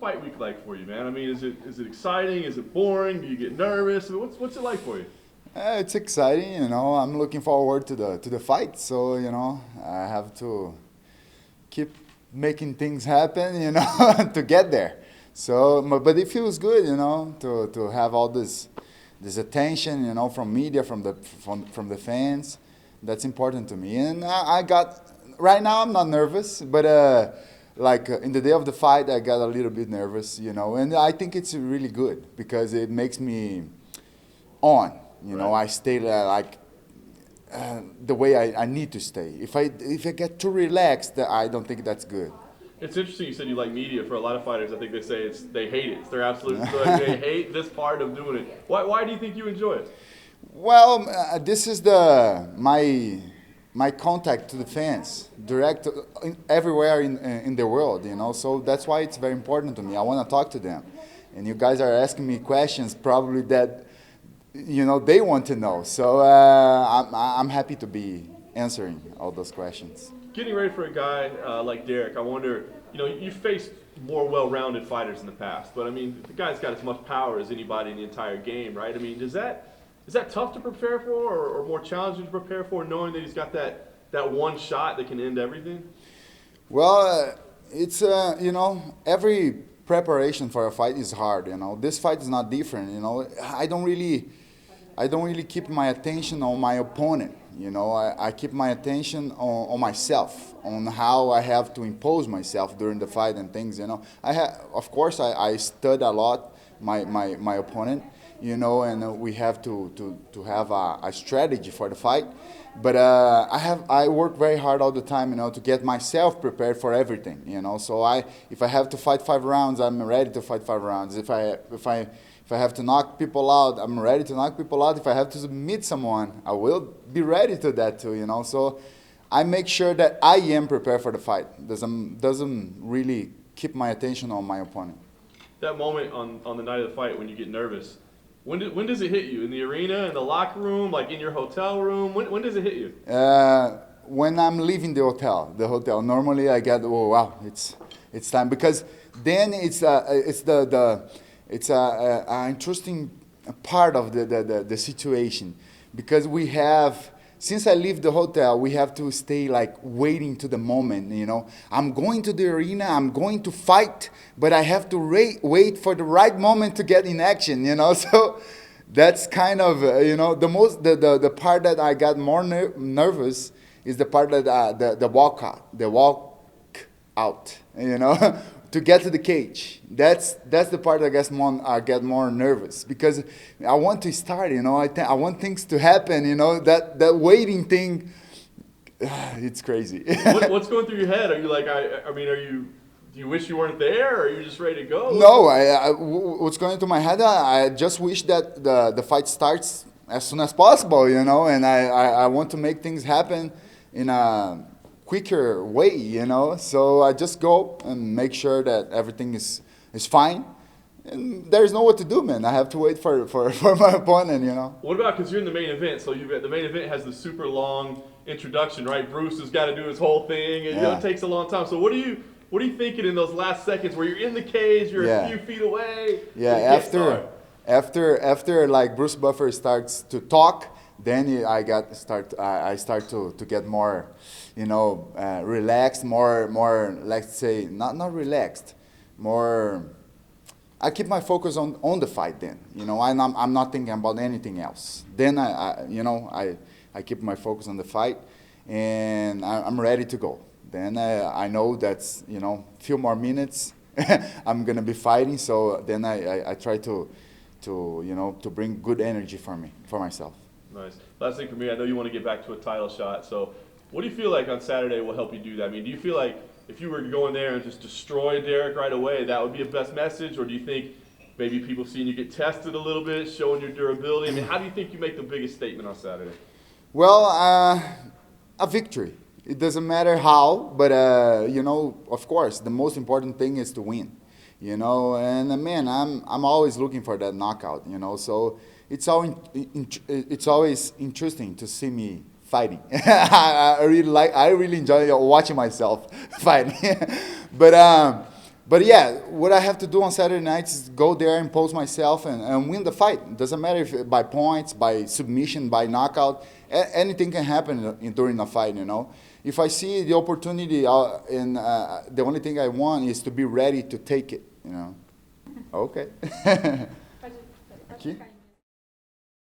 fight week like for you, man? I mean, is it exciting? Is it boring? Do you get nervous? I mean, what's it like for you? It's exciting, I'm looking forward to the fight. So I have to keep making things happen, to get there. So, but it feels good, to have all this attention, from media, from the fans. That's important to me. And I got right now I'm not nervous, but in the day of the fight, I got a little bit nervous, And I think it's really good because it makes me on. Right. I stay the way I need to stay. If I get too relaxed, I don't think that's good. It's interesting you said you like media. For a lot of fighters, I think they say they hate it. It's their absolute they hate this part of doing it. Why do you think you enjoy it? Well, this is my contact to the fans, direct everywhere in the world, So that's why it's very important to me. I want to talk to them, and you guys are asking me questions probably that they want to know. So I'm happy to be answering all those questions. Getting ready for a guy like Derrick, I wonder, you faced more well-rounded fighters in the past, but I mean, the guy's got as much power as anybody in the entire game, right? I mean, is that tough to prepare for, or more challenging to prepare for, knowing that he's got that one shot that can end everything? Well, it's every preparation for a fight is hard. This fight is not different. I don't really keep my attention on my opponent. I keep my attention on myself, on how I have to impose myself during the fight and things. Of course, I stud a lot my opponent. And we have to have a strategy for the fight. But I work very hard all the time, to get myself prepared for everything. So if I have to fight 5 rounds, I'm ready to fight 5 rounds. If I have to knock people out, I'm ready to knock people out. If I have to submit someone, I will be ready to that too, So I make sure that I am prepared for the fight. Doesn't really keep my attention on my opponent. That moment on the night of the fight when you get nervous, when does it hit you? In the arena, in the locker room, like in your hotel room? When does it hit you? When I'm leaving the hotel. Normally I get, oh wow, it's time, because then it's an interesting part of the situation, because since I leave the hotel, we have to stay waiting to the moment, I'm going to the arena, I'm going to fight, but I have to wait for the right moment to get in action, So that's kind of, the part that I got more nervous is the part that the walk out, to get to the cage. That's the part I get more nervous, because I want to start, I want things to happen, that waiting thing, it's crazy. What's going through your head? Are you like, do you wish you weren't there, or are you just ready to go? No, what's going through my head, I just wish that the fight starts as soon as possible, and I want to make things happen in a quicker way, So I just go and make sure that everything is fine. And there's no what to do, man. I have to wait for my opponent, What about, because you're in the main event, so the main event has the super long introduction, right? Bruce has got to do his whole thing, and it takes a long time. So what are you thinking in those last seconds where you're in the cage, you're a few feet away? Yeah, after Bruce Buffer starts to talk, then I start to get more, relaxed, more, let's say, not relaxed, more. I keep my focus on the fight then, I'm not thinking about anything else. Then I keep my focus on the fight, and I'm ready to go. Then I know that's, few more minutes, I'm gonna be fighting. So then I try to bring good energy for myself. Nice. Last thing for me, I know you want to get back to a title shot. So what do you feel like on Saturday will help you do that? I mean, do you feel like if you were to go in there and just destroy Derrick right away, that would be the best message? Or do you think maybe people seeing you get tested a little bit, showing your durability? I mean, how do you think you make the biggest statement on Saturday? Well, a victory. It doesn't matter how, but, of course, the most important thing is to win. And man, I'm always looking for that knockout, So it's always interesting to see me fighting. I really enjoy watching myself fighting. But But yeah, what I have to do on Saturday nights is go there, impose myself, and win the fight. It doesn't matter if by points, by submission, by knockout. Anything can happen during a fight, you know. If I see the opportunity, the only thing I want is to be ready to take it, you know. Okay. Pode Aqui? ficar.